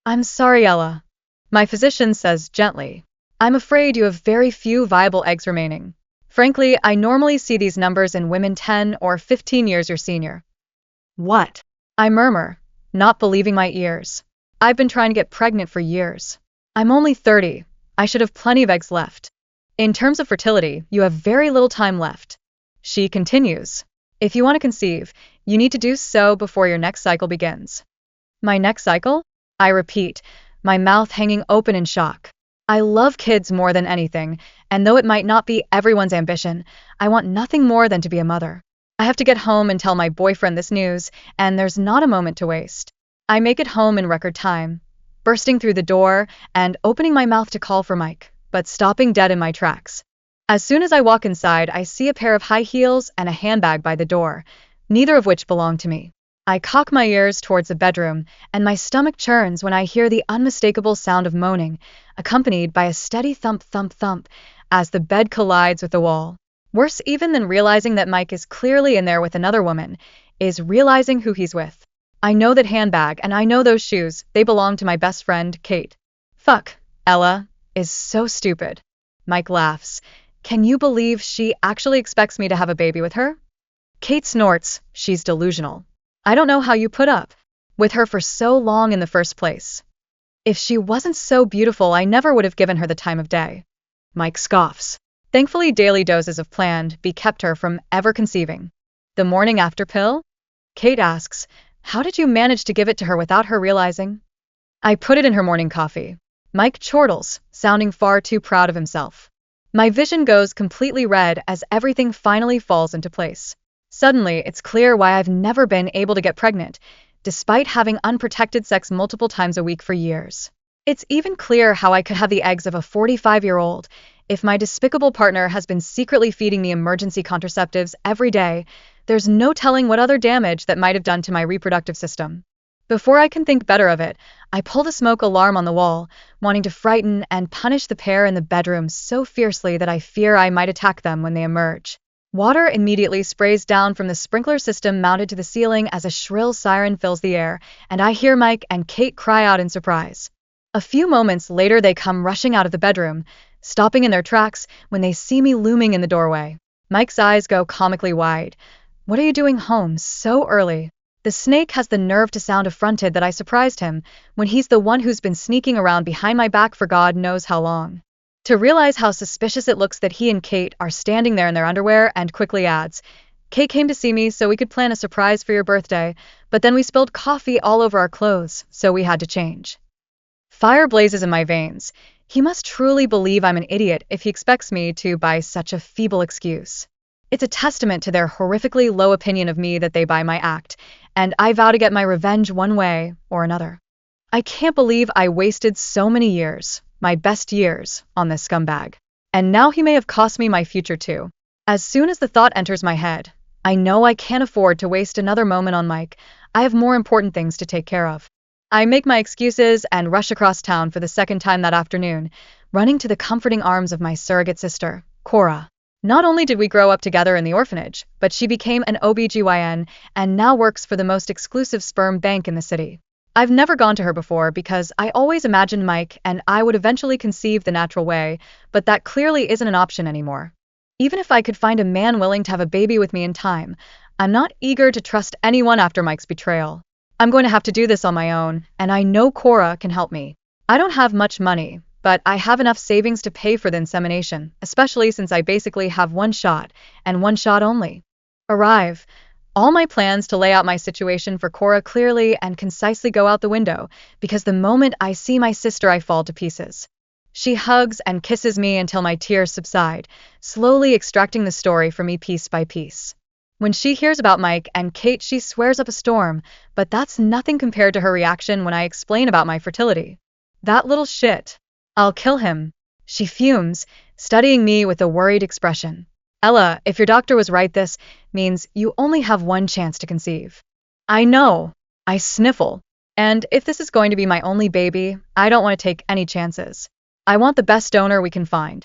I'm sorry, Ella. My physician says gently. I'm afraid you have very few viable eggs remaining. Frankly, I normally see these numbers in women 10 or 15 years your senior. What? I murmur, not believing my ears. I've been trying to get pregnant for years. I'm only 30. I should have plenty of eggs left. In terms of fertility, you have very little time left. She continues. If you want to conceive, you need to do so before your next cycle begins. My next cycle? I repeat, my mouth hanging open in shock. I love kids more than anything, and though it might not be everyone's ambition, I want nothing more than to be a mother. I have to get home and tell my boyfriend this news, and there's not a moment to waste. I make it home in record time, bursting through the door and opening my mouth to call for Mike, but stopping dead in my tracks. As soon as I walk inside, I see a pair of high heels and a handbag by the door, neither of which belong to me. I cock my ears towards the bedroom, and my stomach churns when I hear the unmistakable sound of moaning, accompanied by a steady thump thump thump as the bed collides with the wall. Worse even than realizing that Mike is clearly in there with another woman, is realizing who he's with. I know that handbag and I know those shoes, they belong to my best friend, Kate. Fuck, Ella is so stupid. Mike laughs. Can you believe she actually expects me to have a baby with her? Kate snorts, she's delusional. I don't know how you put up with her for so long in the first place. If she wasn't so beautiful, I never would have given her the time of day. Mike scoffs. Thankfully, daily doses of Plan B kept her from ever conceiving. The morning after pill? Kate asks, how did you manage to give it to her without her realizing? I put it in her morning coffee. Mike chortles, sounding far too proud of himself. My vision goes completely red as everything finally falls into place. Suddenly, it's clear why I've never been able to get pregnant, despite having unprotected sex multiple times a week for years. It's even clear how I could have the eggs of a 45-year-old if my despicable partner has been secretly feeding me emergency contraceptives every day. There's no telling what other damage that might have done to my reproductive system. Before I can think better of it, I pull the smoke alarm on the wall, wanting to frighten and punish the pair in the bedroom so fiercely that I fear I might attack them when they emerge. Water immediately sprays down from the sprinkler system mounted to the ceiling as a shrill siren fills the air, and I hear Mike and Kate cry out in surprise. A few moments later, they come rushing out of the bedroom, stopping in their tracks when they see me looming in the doorway. Mike's eyes go comically wide. What are you doing home so early? The snake has the nerve to sound affronted that I surprised him when he's the one who's been sneaking around behind my back for God knows how long. To realize how suspicious it looks that he and Kate are standing there in their underwear, and quickly adds, Kate came to see me so we could plan a surprise for your birthday, but then we spilled coffee all over our clothes, so we had to change. Fire blazes in my veins. He must truly believe I'm an idiot if he expects me to buy such a feeble excuse. It's a testament to their horrifically low opinion of me that they buy my act, and I vow to get my revenge one way or another. I can't believe I wasted so many years, my best years, on this scumbag. And now he may have cost me my future too. As soon as the thought enters my head, I know I can't afford to waste another moment on Mike. I have more important things to take care of. I make my excuses and rush across town for the second time that afternoon, running to the comforting arms of my surrogate sister, Cora. Not only did we grow up together in the orphanage, but she became an OBGYN and now works for the most exclusive sperm bank in the city. I've never gone to her before because I always imagined Mike and I would eventually conceive the natural way, but that clearly isn't an option anymore. Even if I could find a man willing to have a baby with me in time, I'm not eager to trust anyone after Mike's betrayal. I'm going to have to do this on my own, and I know Cora can help me. I don't have much money, but I have enough savings to pay for the insemination, especially since I basically have one shot, and one shot only. Arrive. All my plans to lay out my situation for Cora clearly and concisely go out the window, because the moment I see my sister I fall to pieces. She hugs and kisses me until my tears subside, slowly extracting the story from me piece by piece. When she hears about Mike and Kate, she swears up a storm, but that's nothing compared to her reaction when I explain about my fertility. That little shit. I'll kill him. She fumes, studying me with a worried expression. Ella, if your doctor was right, this means you only have one chance to conceive. I know. I sniffle. And if this is going to be my only baby, I don't want to take any chances. I want the best donor we can find.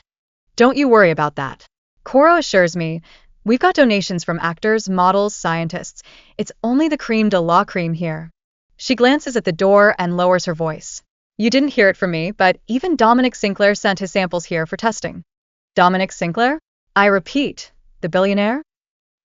Don't you worry about that. Cora assures me, we've got donations from actors, models, scientists. It's only the cream de la cream here. She glances at the door and lowers her voice. You didn't hear it from me, but even Dominic Sinclair sent his samples here for testing. Dominic Sinclair? I repeat, the billionaire?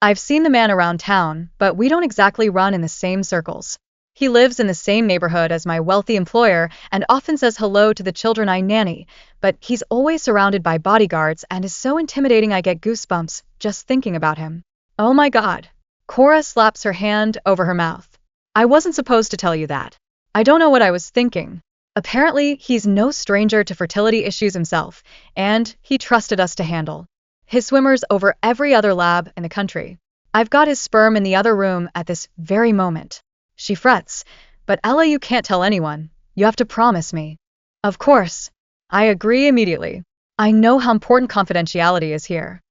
I've seen the man around town, but we don't exactly run in the same circles. He lives in the same neighborhood as my wealthy employer and often says hello to the children I nanny, but he's always surrounded by bodyguards and is so intimidating I get goosebumps just thinking about him. Oh my God. Cora slaps her hand over her mouth. I wasn't supposed to tell you that. I don't know what I was thinking. Apparently, he's no stranger to fertility issues himself, and he trusted us to handle his swimmers over every other lab in the country. I've got his sperm in the other room at this very moment. She frets, but Ella, you can't tell anyone. You have to promise me. Of course. I agree immediately. I know how important confidentiality is here.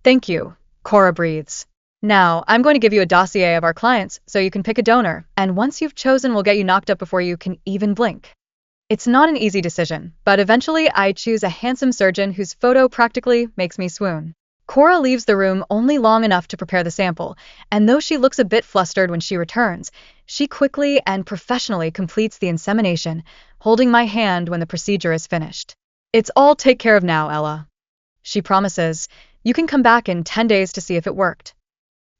Thank you, Cora breathes. Now, I'm going to give you a dossier of our clients so you can pick a donor, and once you've chosen, we'll get you knocked up before you can even blink. It's not an easy decision, but eventually I choose a handsome surgeon whose photo practically makes me swoon. Cora leaves the room only long enough to prepare the sample, and though she looks a bit flustered when she returns, she quickly and professionally completes the insemination, holding my hand when the procedure is finished. It's all taken care of now, Ella. She promises, you can come back in 10 days to see if it worked.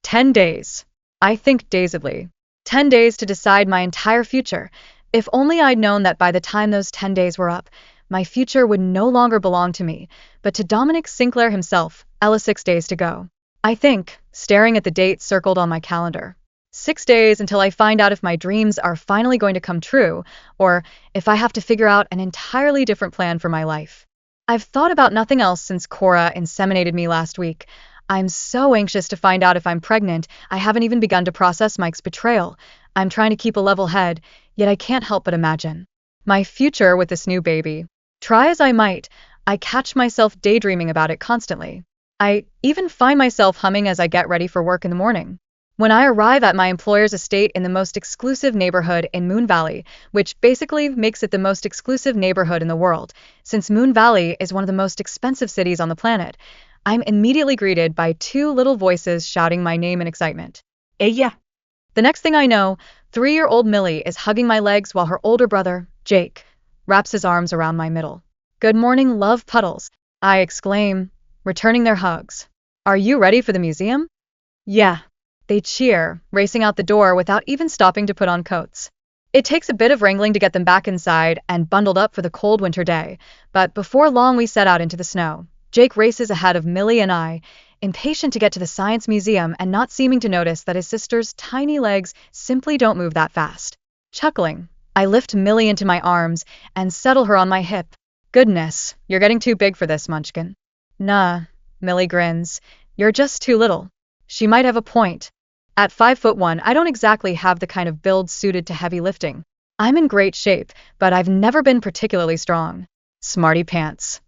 10 days. I think dazedly. 10 days to decide my entire future. If only I'd known that by the time those 10 days were up, my future would no longer belong to me, but to Dominic Sinclair himself. Ella, 6 days to go. I think, staring at the date circled on my calendar. 6 days until I find out if my dreams are finally going to come true, or if I have to figure out an entirely different plan for my life. I've thought about nothing else since Cora inseminated me last week. I'm so anxious to find out if I'm pregnant, I haven't even begun to process Mike's betrayal. I'm trying to keep a level head, yet I can't help but imagine my future with this new baby. Try as I might, I catch myself daydreaming about it constantly. I even find myself humming as I get ready for work in the morning. When I arrive at my employer's estate in the most exclusive neighborhood in Moon Valley, which basically makes it the most exclusive neighborhood in the world, since Moon Valley is one of the most expensive cities on the planet, I'm immediately greeted by 2 little voices shouting my name in excitement. Ella. The next thing I know, 3-year-old Millie is hugging my legs while her older brother, Jake, wraps his arms around my middle. Good morning, love puddles, I exclaim, returning their hugs. Are you ready for the museum? Yeah. They cheer, racing out the door without even stopping to put on coats. It takes a bit of wrangling to get them back inside and bundled up for the cold winter day, but before long we set out into the snow. Jake races ahead of Millie and I, impatient to get to the science museum and not seeming to notice that his sister's tiny legs simply don't move that fast. Chuckling, I lift Millie into my arms and settle her on my hip. Goodness, you're getting too big for this, Munchkin. Nah, Millie grins. You're just too little. She might have a point. At 5'1", I don't exactly have the kind of build suited to heavy lifting. I'm in great shape, but I've never been particularly strong. Smarty pants.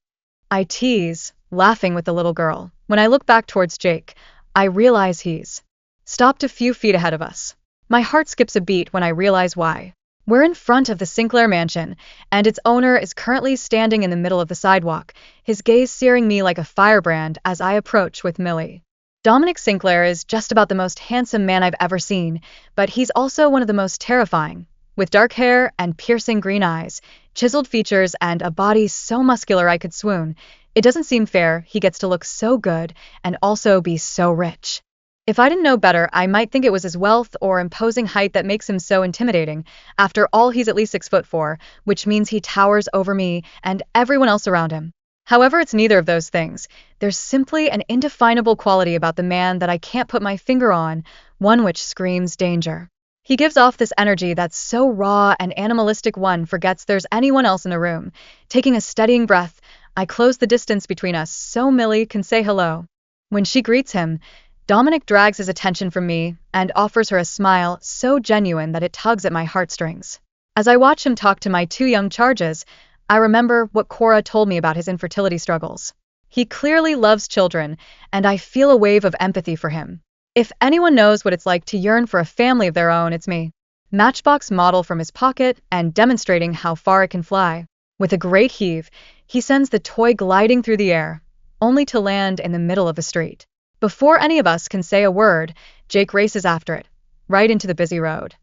I tease, laughing with the little girl. When I look back towards Jake, I realize he's stopped a few feet ahead of us. My heart skips a beat when I realize why. We're in front of the Sinclair mansion, and its owner is currently standing in the middle of the sidewalk, his gaze searing me like a firebrand as I approach with Millie. Dominic Sinclair is just about the most handsome man I've ever seen, but he's also one of the most terrifying. With dark hair and piercing green eyes, chiseled features, and a body so muscular I could swoon, it doesn't seem fair he gets to look so good and also be so rich. If I didn't know better, I might think it was his wealth or imposing height that makes him so intimidating. After all, he's at least 6'4", which means he towers over me and everyone else around him. However, it's neither of those things. There's simply an indefinable quality about the man that I can't put my finger on, one which screams danger. He gives off this energy that's so raw and animalistic one forgets there's anyone else in the room. Taking a steadying breath, I close the distance between us so Millie can say hello. When she greets him, Dominic drags his attention from me and offers her a smile so genuine that it tugs at my heartstrings. As I watch him talk to my 2 young charges, I remember what Cora told me about his infertility struggles. He clearly loves children, and I feel a wave of empathy for him. If anyone knows what it's like to yearn for a family of their own, it's me. Matchbox model from his pocket and demonstrating how far it can fly. With a great heave, he sends the toy gliding through the air, only to land in the middle of the street. Before any of us can say a word, Jake races after it, right into the busy road.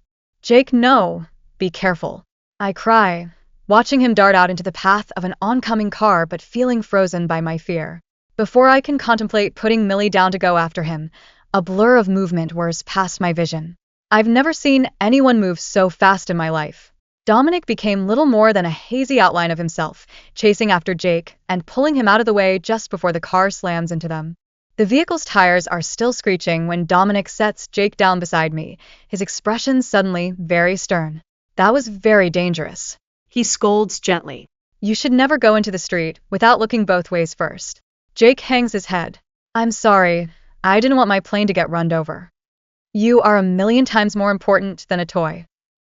Jake, no, Be careful. I cry, watching him dart out into the path of an oncoming car but feeling frozen by my fear. Before I can contemplate putting Millie down to go after him, a blur of movement whirs past my vision. I've never seen anyone move so fast in my life. Dominic became little more than a hazy outline of himself, chasing after Jake and pulling him out of the way just before the car slams into them. The vehicle's tires are still screeching when Dominic sets Jake down beside me, his expression suddenly very stern. That was very dangerous. He scolds gently. You should never go into the street without looking both ways first. Jake hangs his head. I'm sorry. I didn't want my plane to get run over. You are a million times more important than a toy.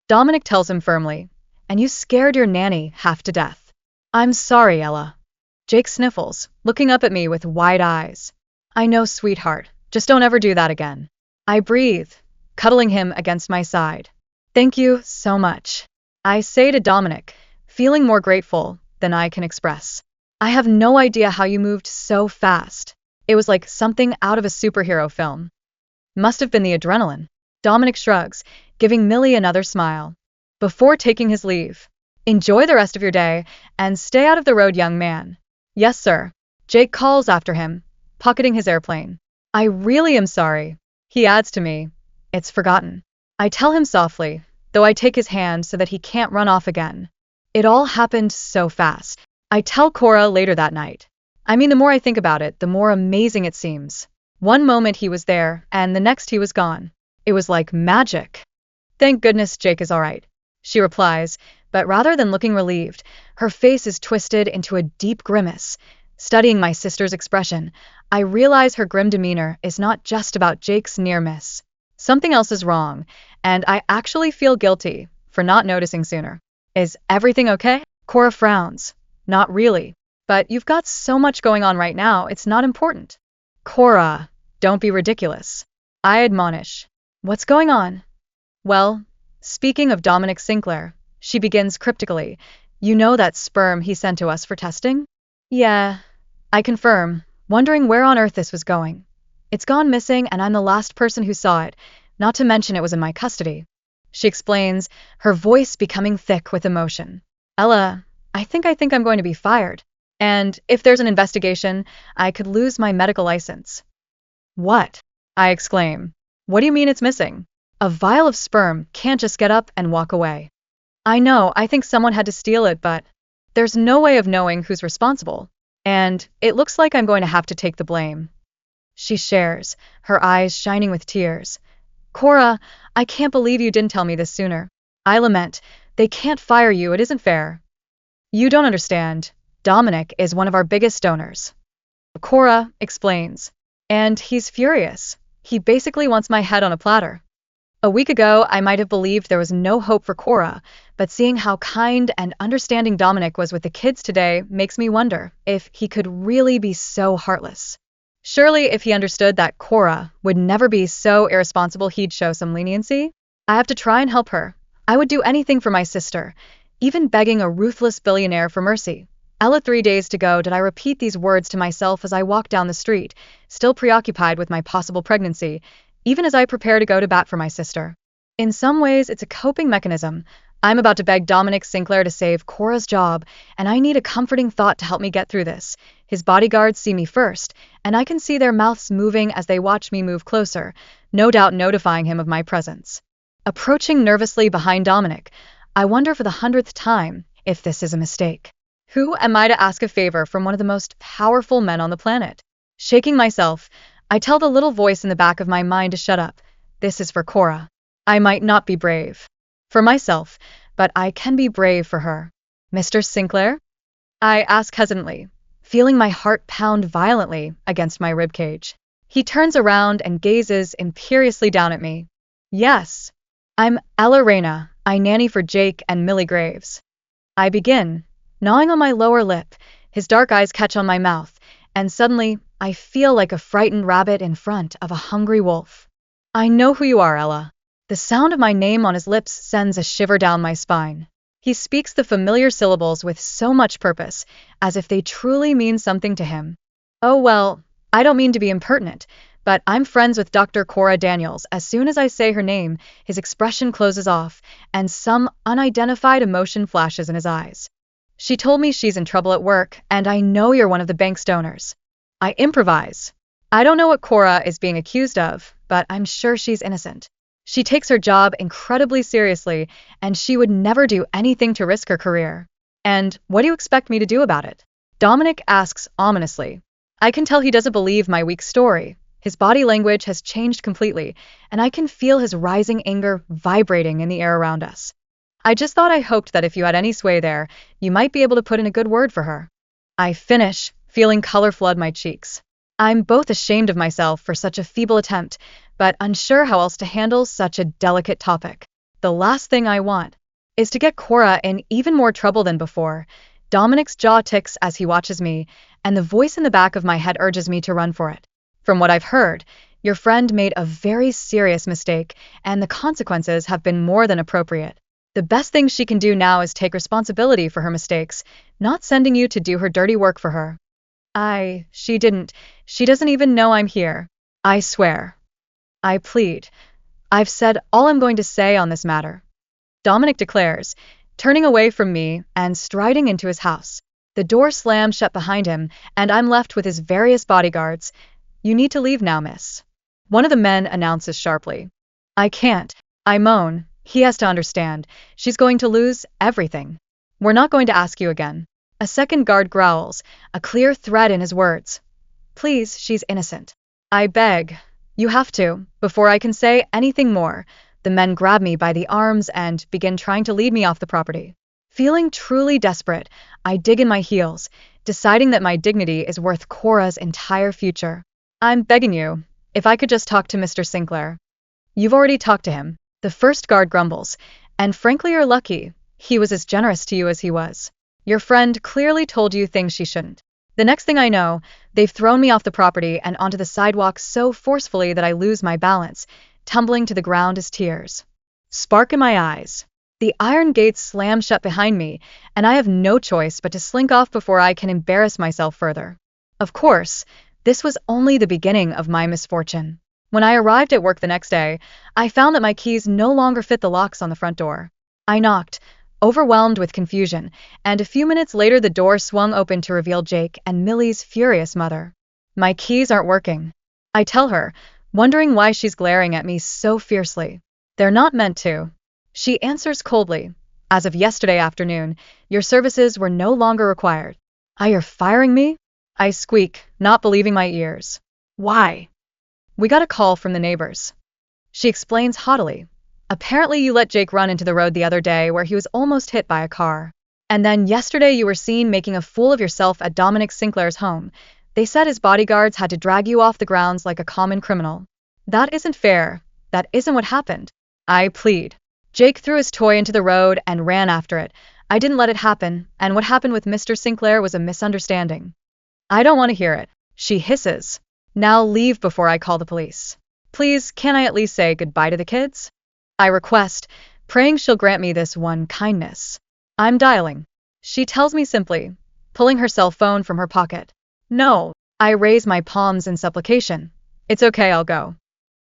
Dominic tells him firmly, and you scared your nanny half to death. I'm sorry, Ella. Jake sniffles, looking up at me with wide eyes. I know, sweetheart. Just don't ever do that again. I breathe, cuddling him against my side. Thank you so much. I say to Dominic, feeling more grateful than I can express. I have no idea how you moved so fast. It was like something out of a superhero film. Must have been the adrenaline. Dominic shrugs, giving Millie another smile. Before taking his leave, enjoy the rest of your day and stay out of the road, young man. Yes, sir. Jake calls after him, pocketing his airplane. I really am sorry. He adds to me. It's forgotten. I tell him softly, though I take his hand so that he can't run off again. It all happened so fast. I tell Cora later that night. I mean, the more I think about it, the more amazing it seems. One moment he was there, and the next he was gone. It was like magic. Thank goodness Jake is all right, she replies, but rather than looking relieved, her face is twisted into a deep grimace. Studying my sister's expression, I realize her grim demeanor is not just about Jake's near miss. Something else is wrong, and I actually feel guilty for not noticing sooner. Is everything okay? Cora frowns. Not really. But you've got so much going on right now, it's not important. Cora, don't be ridiculous. I admonish. What's going on? Well, speaking of Dominic Sinclair, she begins cryptically. You know that sperm he sent to us for testing? Yeah, I confirm, wondering where on earth this was going. It's gone missing and I'm the last person who saw it, not to mention it was in my custody. She explains, her voice becoming thick with emotion. Ella, I think I'm going to be fired. And if there's an investigation, I could lose my medical license. What? I exclaim. What do you mean it's missing? A vial of sperm can't just get up and walk away. I know, I think someone had to steal it, but there's no way of knowing who's responsible. And it looks like I'm going to have to take the blame. She shares, her eyes shining with tears. Cora, I can't believe you didn't tell me this sooner. I lament. They can't fire you, it isn't fair. You don't understand. Dominic is one of our biggest donors. Cora explains. And he's furious. He basically wants my head on a platter. A week ago, I might have believed there was no hope for Cora, but seeing how kind and understanding Dominic was with the kids today makes me wonder if he could really be so heartless. Surely if he understood that Cora would never be so irresponsible, he'd show some leniency. I have to try and help her. I would do anything for my sister, even begging a ruthless billionaire for mercy. Ella, 3 days to go, did I repeat these words to myself as I walked down the street, still preoccupied with my possible pregnancy, even as I prepare to go to bat for my sister. In some ways, it's a coping mechanism. I'm about to beg Dominic Sinclair to save Cora's job, and I need a comforting thought to help me get through this. His bodyguards see me first, and I can see their mouths moving as they watch me move closer, no doubt notifying him of my presence. Approaching nervously behind Dominic, I wonder for the 100th time if this is a mistake. Who am I to ask a favor from one of the most powerful men on the planet? Shaking myself, I tell the little voice in the back of my mind to shut up. This is for Cora. I might not be brave for myself, but I can be brave for her. Mr. Sinclair? I ask hesitantly, feeling my heart pound violently against my ribcage. He turns around and gazes imperiously down at me. Yes, I'm Ella Reyna. I nanny for Jake and Millie Graves. I begin, gnawing on my lower lip. His dark eyes catch on my mouth, and suddenly I feel like a frightened rabbit in front of a hungry wolf. I know who you are, Ella. The sound of my name on his lips sends a shiver down my spine. He speaks the familiar syllables with so much purpose, as if they truly mean something to him. Oh well, I don't mean to be impertinent, but I'm friends with Dr. Cora Daniels. As soon as I say her name, his expression closes off, and some unidentified emotion flashes in his eyes. She told me she's in trouble at work, and I know you're one of the bank's donors. I improvise. I don't know what Cora is being accused of, but I'm sure she's innocent. She takes her job incredibly seriously, and she would never do anything to risk her career. And what do you expect me to do about it? Dominic asks ominously. I can tell he doesn't believe my weak story. His body language has changed completely, and I can feel his rising anger vibrating in the air around us. I just thought I hoped that if you had any sway there, you might be able to put in a good word for her. I finish, feeling color flood my cheeks. I'm both ashamed of myself for such a feeble attempt, but unsure how else to handle such a delicate topic. The last thing I want is to get Cora in even more trouble than before. Dominic's jaw ticks as he watches me, and the voice in the back of my head urges me to run for it. From what I've heard, your friend made a very serious mistake, and the consequences have been more than appropriate. The best thing she can do now is take responsibility for her mistakes, not sending you to do her dirty work for her. She doesn't even know I'm here. I swear. I plead. I've said all I'm going to say on this matter. Dominic declares, turning away from me and striding into his house. The door slams shut behind him, and I'm left with his various bodyguards. You need to leave now, miss. One of the men announces sharply. I can't. I moan. He has to understand. She's going to lose everything. We're not going to ask you again. A second guard growls, a clear threat in his words. Please, she's innocent. I beg. You have to, before I can say anything more. The men grab me by the arms and begin trying to lead me off the property. Feeling truly desperate, I dig in my heels, deciding that my dignity is worth Cora's entire future. I'm begging you, if I could just talk to Mr. Sinclair. You've already talked to him. The first guard grumbles, and frankly you're lucky. He was as generous to you as he was. Your friend clearly told you things she shouldn't. The next thing I know, they've thrown me off the property and onto the sidewalk so forcefully that I lose my balance, tumbling to the ground as tears. Spark in my eyes. The iron gates slam shut behind me, and I have no choice but to slink off before I can embarrass myself further. Of course, this was only the beginning of my misfortune. When I arrived at work the next day, I found that my keys no longer fit the locks on the front door. I knocked, overwhelmed with confusion, and a few minutes later the door swung open to reveal Jake and Millie's furious mother. My keys aren't working. I tell her, wondering why she's glaring at me so fiercely. They're not meant to. She answers coldly. As of yesterday afternoon, your services were no longer required. You're firing me? I squeak, not believing my ears. Why? We got a call from the neighbors. She explains haughtily. Apparently you let Jake run into the road the other day where he was almost hit by a car. And then yesterday you were seen making a fool of yourself at Dominic Sinclair's home. They said his bodyguards had to drag you off the grounds like a common criminal. That isn't fair. That isn't what happened. I plead. Jake threw his toy into the road and ran after it. I didn't let it happen, and what happened with Mr. Sinclair was a misunderstanding. I don't want to hear it. She hisses. Now leave before I call the police. Please, can I at least say goodbye to the kids? I request, praying she'll grant me this one kindness. I'm dialing. She tells me simply, pulling her cell phone from her pocket. No. I raise my palms in supplication. It's okay, I'll go.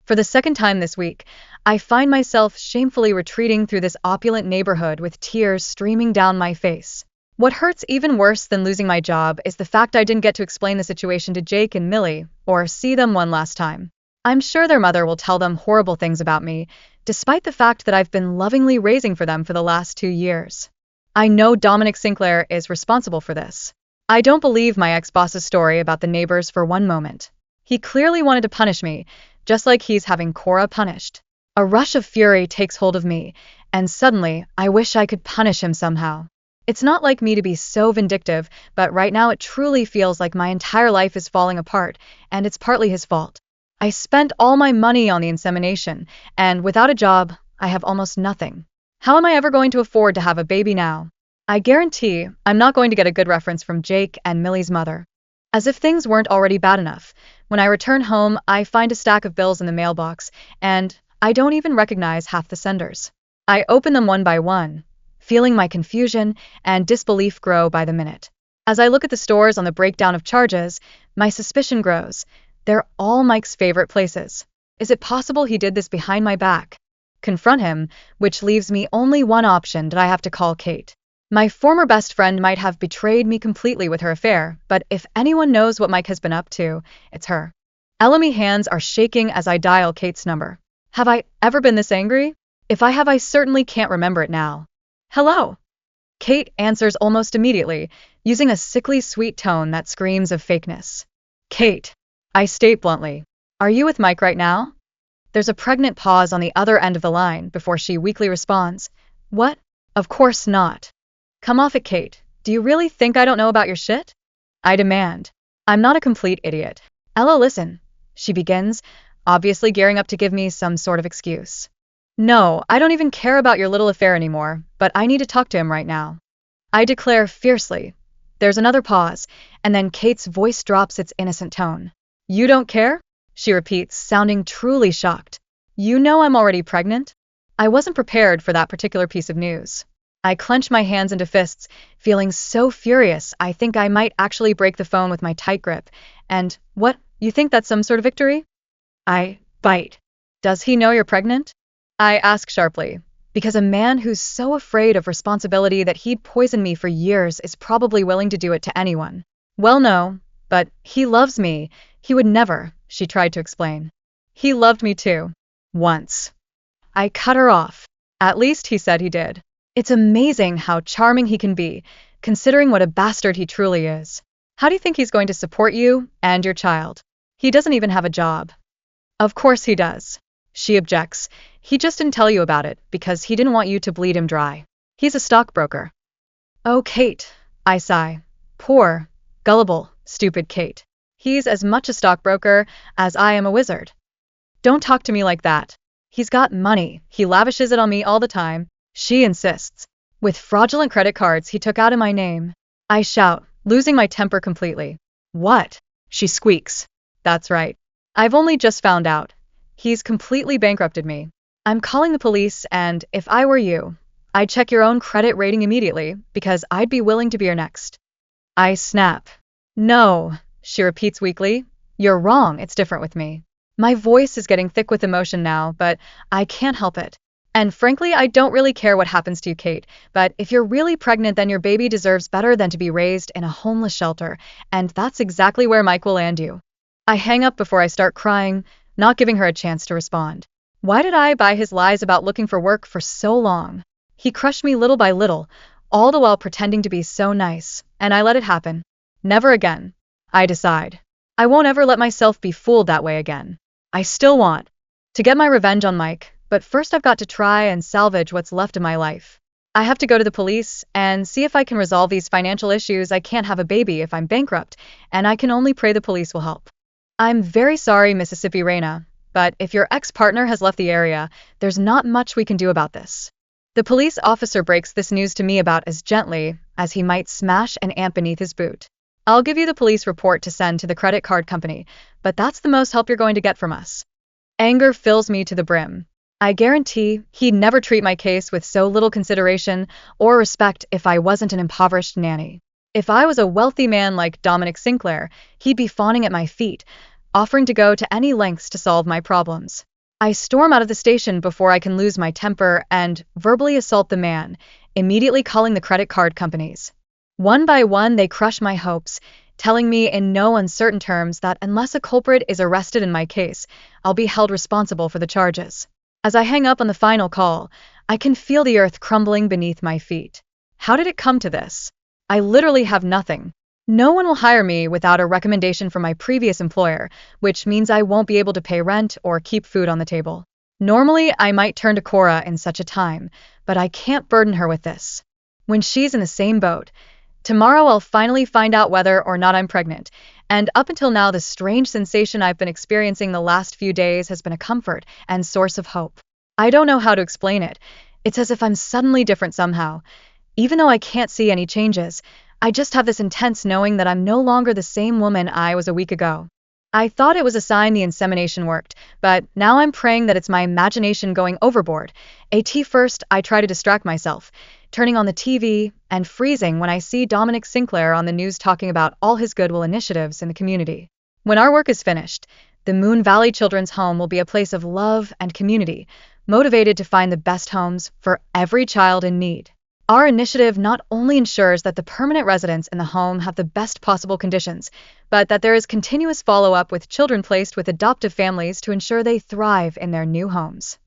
For the second time this week, I find myself shamefully retreating through this opulent neighborhood with tears streaming down my face. What hurts even worse than losing my job is the fact I didn't get to explain the situation to Jake and Millie, or see them one last time. I'm sure their mother will tell them horrible things about me, despite the fact that I've been lovingly raising for them for the last 2 years. I know Dominic Sinclair is responsible for this. I don't believe my ex-boss's story about the neighbors for one moment. He clearly wanted to punish me, just like he's having Cora punished. A rush of fury takes hold of me, and suddenly I wish I could punish him somehow. It's not like me to be so vindictive, but right now it truly feels like my entire life is falling apart, and it's partly his fault. I spent all my money on the insemination, and without a job, I have almost nothing. How am I ever going to afford to have a baby now? I guarantee I'm not going to get a good reference from Jake and Millie's mother. As if things weren't already bad enough, when I return home, I find a stack of bills in the mailbox, and I don't even recognize half the senders. I open them one by one, feeling my confusion and disbelief grow by the minute. As I look at the stores on the breakdown of charges, my suspicion grows. They're all Mike's favorite places. Is it possible he did this behind my back? Confront him, which leaves me only one option: did I have to call Kate? My former best friend might have betrayed me completely with her affair, but if anyone knows what Mike has been up to, it's her. Ellemy's hands are shaking as I dial Kate's number. Have I ever been this angry? If I have, I certainly can't remember it now. Hello? Kate answers almost immediately, using a sickly sweet tone that screams of fakeness. Kate, I state bluntly, are you with Mike right now? There's a pregnant pause on the other end of the line before she weakly responds. What? Of course not. Come off it, Kate. Do you really think I don't know about your shit? I demand. I'm not a complete idiot. Ella, listen. She begins, obviously gearing up to give me some sort of excuse. No, I don't even care about your little affair anymore, but I need to talk to him right now. I declare fiercely. There's another pause, and then Kate's voice drops its innocent tone. You don't care? She repeats, sounding truly shocked. You know I'm already pregnant? I wasn't prepared for that particular piece of news. I clench my hands into fists, feeling so furious I think I might actually break the phone with my tight grip. And, what, you think that's some sort of victory? I bite. Does he know you're pregnant? I ask sharply, because a man who's so afraid of responsibility that he'd poison me for years is probably willing to do it to anyone. Well, no, but he loves me. He would never, she tried to explain. He loved me too. Once. I cut her off. At least he said he did. It's amazing how charming he can be, considering what a bastard he truly is. How do you think he's going to support you and your child? He doesn't even have a job. Of course he does. She objects. He just didn't tell you about it because he didn't want you to bleed him dry. He's a stockbroker. Oh, Kate, I sigh. Poor, gullible, stupid Kate. He's as much a stockbroker as I am a wizard. Don't talk to me like that. He's got money. He lavishes it on me all the time. She insists. With fraudulent credit cards he took out in my name. I shout, losing my temper completely. What? She squeaks. That's right. I've only just found out. He's completely bankrupted me. I'm calling the police, and if I were you, I'd check your own credit rating immediately, because I'd be willing to be your next. I snap. No, she repeats weakly. You're wrong, it's different with me. My voice is getting thick with emotion now, but I can't help it. And frankly, I don't really care what happens to you, Kate, but if you're really pregnant, then your baby deserves better than to be raised in a homeless shelter, and that's exactly where Mike will land you. I hang up before I start crying, not giving her a chance to respond. Why did I buy his lies about looking for work for so long? He crushed me little by little, all the while pretending to be so nice, and I let it happen. Never again. I decide. I won't ever let myself be fooled that way again. I still want to get my revenge on Mike, but first I've got to try and salvage what's left of my life. I have to go to the police and see if I can resolve these financial issues. I can't have a baby if I'm bankrupt, and I can only pray the police will help. I'm very sorry, Mississippi Reina, but if your ex-partner has left the area, there's not much we can do about this. The police officer breaks this news to me about as gently as he might smash an ant beneath his boot. I'll give you the police report to send to the credit card company, but that's the most help you're going to get from us. Anger fills me to the brim. I guarantee he'd never treat my case with so little consideration or respect if I wasn't an impoverished nanny. If I was a wealthy man like Dominic Sinclair, he'd be fawning at my feet, offering to go to any lengths to solve my problems. I storm out of the station before I can lose my temper and verbally assault the man, immediately calling the credit card companies. One by one, they crush my hopes, telling me in no uncertain terms that unless a culprit is arrested in my case, I'll be held responsible for the charges. As I hang up on the final call, I can feel the earth crumbling beneath my feet. How did it come to this? I literally have nothing. No one will hire me without a recommendation from my previous employer, which means I won't be able to pay rent or keep food on the table. Normally, I might turn to Cora in such a time, but I can't burden her with this. When she's in the same boat, tomorrow I'll finally find out whether or not I'm pregnant, and up until now the strange sensation I've been experiencing the last few days has been a comfort and source of hope. I don't know how to explain it. It's as if I'm suddenly different somehow. Even though I can't see any changes, I just have this intense knowing that I'm no longer the same woman I was a week ago. I thought it was a sign the insemination worked, but now I'm praying that it's my imagination going overboard. First, I try to distract myself, turning on the TV and freezing when I see Dominic Sinclair on the news talking about all his goodwill initiatives in the community. When our work is finished, the Moon Valley Children's Home will be a place of love and community, motivated to find the best homes for every child in need. Our initiative not only ensures that the permanent residents in the home have the best possible conditions, but that there is continuous follow-up with children placed with adoptive families to ensure they thrive in their new homes.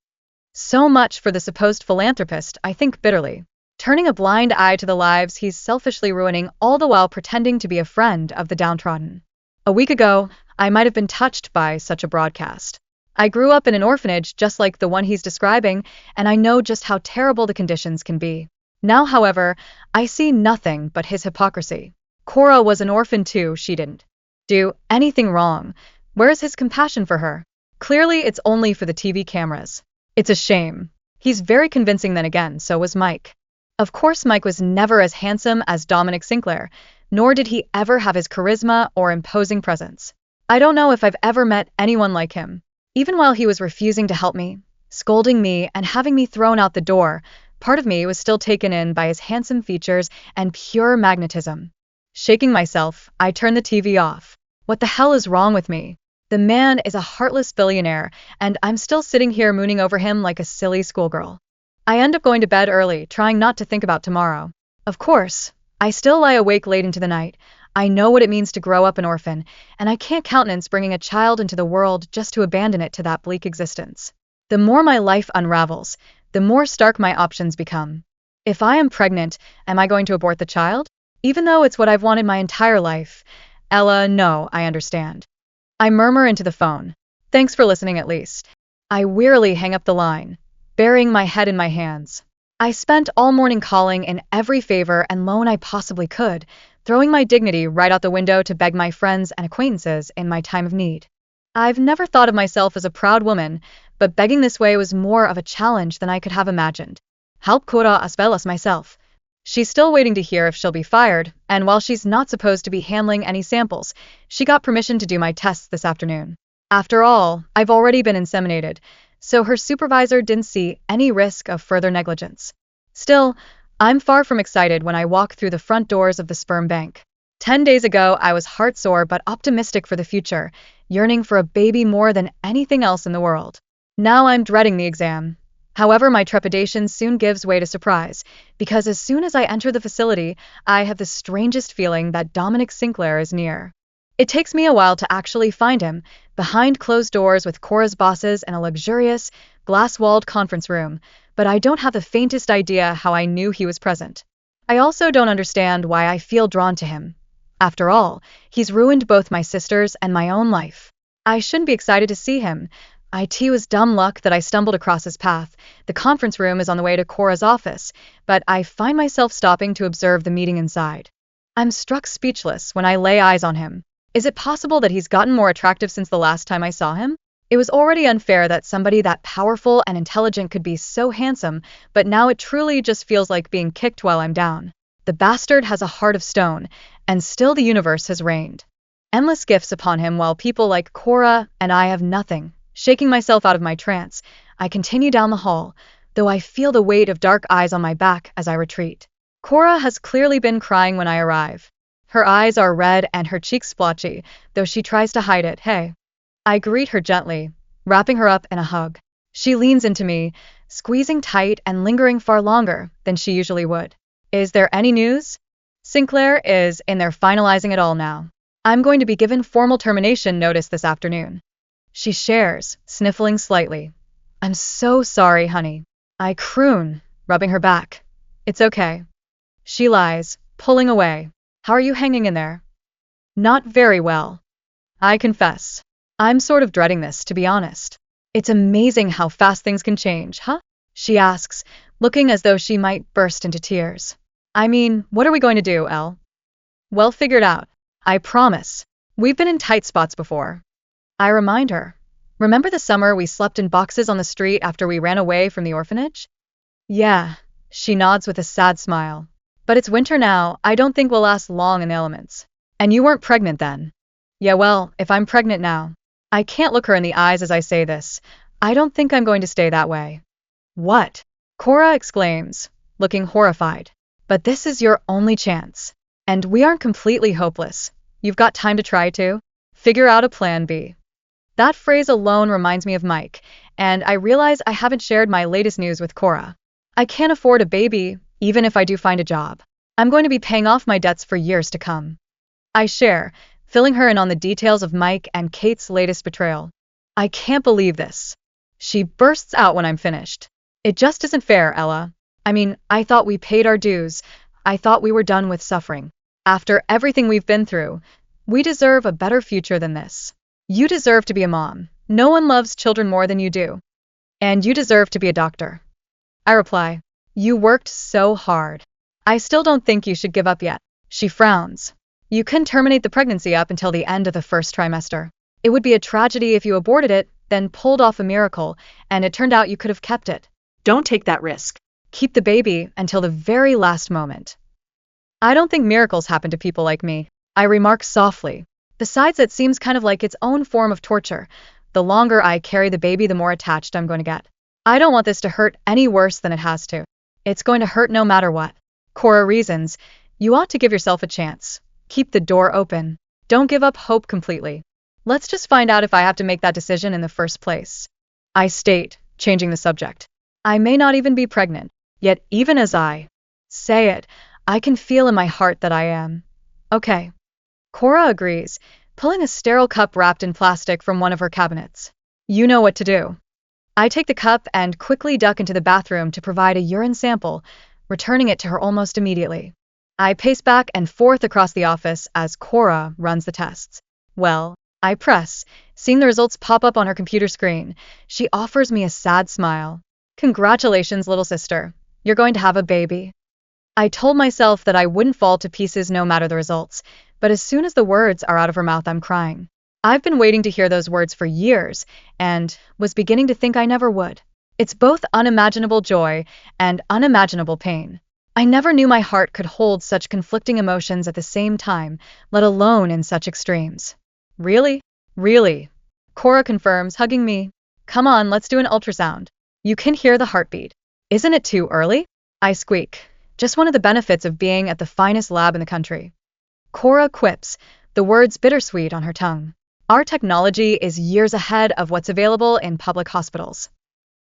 So much for the supposed philanthropist, I think bitterly, turning a blind eye to the lives he's selfishly ruining, all the while pretending to be a friend of the downtrodden. A week ago, I might have been touched by such a broadcast. I grew up in an orphanage just like the one he's describing, and I know just how terrible the conditions can be. Now, however, I see nothing but his hypocrisy. Cora was an orphan too. She didn't do anything wrong. Where is his compassion for her? Clearly, it's only for the TV cameras. It's a shame. He's very convincing. Then again, so was Mike. Of course, Mike was never as handsome as Dominic Sinclair, nor did he ever have his charisma or imposing presence. I don't know if I've ever met anyone like him. Even while he was refusing to help me, scolding me, and having me thrown out the door, part of me was still taken in by his handsome features and pure magnetism. Shaking myself, I turned the TV off. What the hell is wrong with me? The man is a heartless billionaire, and I'm still sitting here mooning over him like a silly schoolgirl. I end up going to bed early, trying not to think about tomorrow. Of course, I still lie awake late into the night. I know what it means to grow up an orphan, and I can't countenance bringing a child into the world just to abandon it to that bleak existence. The more my life unravels, the more stark my options become. If I am pregnant, am I going to abort the child? Even though it's what I've wanted my entire life. Ella, no, I understand. I murmur into the phone. Thanks for listening at least. I wearily hang up the line, burying my head in my hands. I spent all morning calling in every favor and loan I possibly could, throwing my dignity right out the window to beg my friends and acquaintances in my time of need. I've never thought of myself as a proud woman, but begging this way was more of a challenge than I could have imagined. Help Cora as well as myself. She's still waiting to hear if she'll be fired, and while she's not supposed to be handling any samples, she got permission to do my tests this afternoon. After all, I've already been inseminated, so her supervisor didn't see any risk of further negligence. Still, I'm far from excited when I walk through the front doors of the sperm bank. 10 days ago, I was heartsore but optimistic for the future, yearning for a baby more than anything else in the world. Now I'm dreading the exam. However, my trepidation soon gives way to surprise, because as soon as I enter the facility, I have the strangest feeling that Dominic Sinclair is near. It takes me a while to actually find him, behind closed doors with Cora's bosses in a luxurious, glass-walled conference room, but I don't have the faintest idea how I knew he was present. I also don't understand why I feel drawn to him. After all, he's ruined both my sister's and my own life. I shouldn't be excited to see him. It was dumb luck that I stumbled across his path. The conference room is on the way to Cora's office, but I find myself stopping to observe the meeting inside. I'm struck speechless when I lay eyes on him. Is it possible that he's gotten more attractive since the last time I saw him? It was already unfair that somebody that powerful and intelligent could be so handsome, but now it truly just feels like being kicked while I'm down. The bastard has a heart of stone, and still the universe has rained endless gifts upon him while people like Cora and I have nothing. Shaking myself out of my trance, I continue down the hall, though I feel the weight of dark eyes on my back as I retreat. Cora has clearly been crying when I arrive. Her eyes are red and her cheeks splotchy, though she tries to hide it. Hey. I greet her gently, wrapping her up in a hug. She leans into me, squeezing tight and lingering far longer than she usually would. Is there any news? Sinclair is in there finalizing it all now. I'm going to be given formal termination notice this afternoon. She shares, sniffling slightly. I'm so sorry, honey. I croon, rubbing her back. It's okay. She lies, pulling away. How are you hanging in there? Not very well. I confess. I'm sort of dreading this, to be honest. It's amazing how fast things can change, huh? She asks, looking as though she might burst into tears. I mean, what are we going to do, Elle? Well figured out. I promise. We've been in tight spots before. I remind her. Remember the summer we slept in boxes on the street after we ran away from the orphanage? Yeah. She nods with a sad smile. But it's winter now. I don't think we'll last long in the elements. And you weren't pregnant then. Yeah, well, if I'm pregnant now. I can't look her in the eyes as I say this. I don't think I'm going to stay that way. What? Cora exclaims, looking horrified. But this is your only chance. And we aren't completely hopeless. You've got time to try to. Figure out a plan B. That phrase alone reminds me of Mike, and I realize I haven't shared my latest news with Cora. I can't afford a baby, even if I do find a job. I'm going to be paying off my debts for years to come. I share, filling her in on the details of Mike and Kate's latest betrayal. I can't believe this. She bursts out when I'm finished. It just isn't fair, Ella. I mean, I thought we paid our dues. I thought we were done with suffering. After everything we've been through, we deserve a better future than this. You deserve to be a mom. No one loves children more than you do. And you deserve to be a doctor. I reply, you worked so hard. I still don't think you should give up yet. She frowns. You couldn't terminate the pregnancy up until the end of the first trimester. It would be a tragedy if you aborted it, then pulled off a miracle, and it turned out you could have kept it. Don't take that risk. Keep the baby until the very last moment. I don't think miracles happen to people like me, I remark softly. Besides, it seems kind of like its own form of torture. The longer I carry the baby, the more attached I'm going to get. I don't want this to hurt any worse than it has to. It's going to hurt no matter what. Cora reasons, you ought to give yourself a chance. Keep the door open. Don't give up hope completely. Let's just find out if I have to make that decision in the first place. I state, changing the subject. I may not even be pregnant, yet even as I say it, I can feel in my heart that I am. Okay. Cora agrees, pulling a sterile cup wrapped in plastic from one of her cabinets. You know what to do. I take the cup and quickly duck into the bathroom to provide a urine sample, returning it to her almost immediately. I pace back and forth across the office as Cora runs the tests. Well, I press, seeing the results pop up on her computer screen. She offers me a sad smile. Congratulations, little sister. You're going to have a baby. I told myself that I wouldn't fall to pieces no matter the results, but as soon as the words are out of her mouth, I'm crying. I've been waiting to hear those words for years, and was beginning to think I never would. It's both unimaginable joy and unimaginable pain. I never knew my heart could hold such conflicting emotions at the same time, let alone in such extremes. Really? Really? Cora confirms, hugging me. Come on, let's do an ultrasound. You can hear the heartbeat. Isn't it too early? I squeak. Just one of the benefits of being at the finest lab in the country. Cora quips, the words bittersweet on her tongue. Our technology is years ahead of what's available in public hospitals.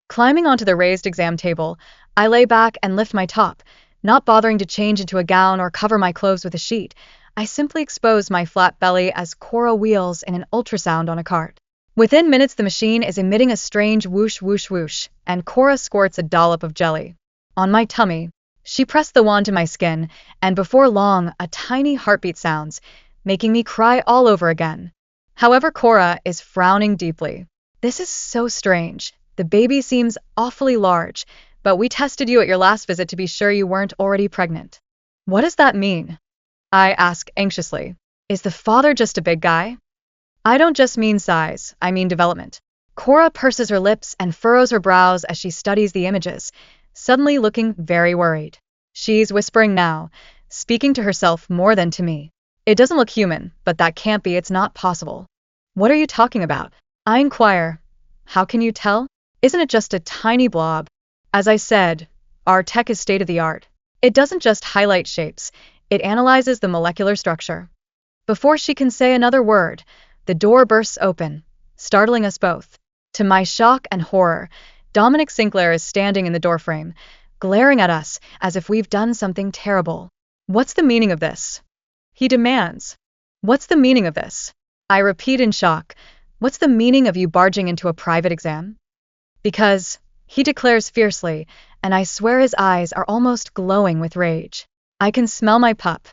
Climbing onto the raised exam table, I lay back and lift my top, not bothering to change into a gown or cover my clothes with a sheet. I simply expose my flat belly as Cora wheels in an ultrasound on a cart. Within minutes, the machine is emitting a strange whoosh whoosh whoosh, and Cora squirts a dollop of jelly. On my tummy, she pressed the wand to my skin, and before long, a tiny heartbeat sounds, making me cry all over again. However, Cora is frowning deeply. This is so strange. The baby seems awfully large, but we tested you at your last visit to be sure you weren't already pregnant. What does that mean? I ask anxiously. Is the father just a big guy? I don't just mean size, I mean development. Cora purses her lips and furrows her brows as she studies the images, suddenly looking very worried. She's whispering now, speaking to herself more than to me. It doesn't look human, but that can't be, it's not possible. What are you talking about? I inquire. How can you tell? Isn't it just a tiny blob? As I said, our tech is state-of-the-art. It doesn't just highlight shapes, it analyzes the molecular structure. Before she can say another word, the door bursts open, startling us both. To my shock and horror, Dominic Sinclair is standing in the doorframe, glaring at us as if we've done something terrible. What's the meaning of this? He demands. What's the meaning of this? I repeat in shock. What's the meaning of you barging into a private exam? Because, he declares fiercely, and I swear his eyes are almost glowing with rage. I can smell my pup.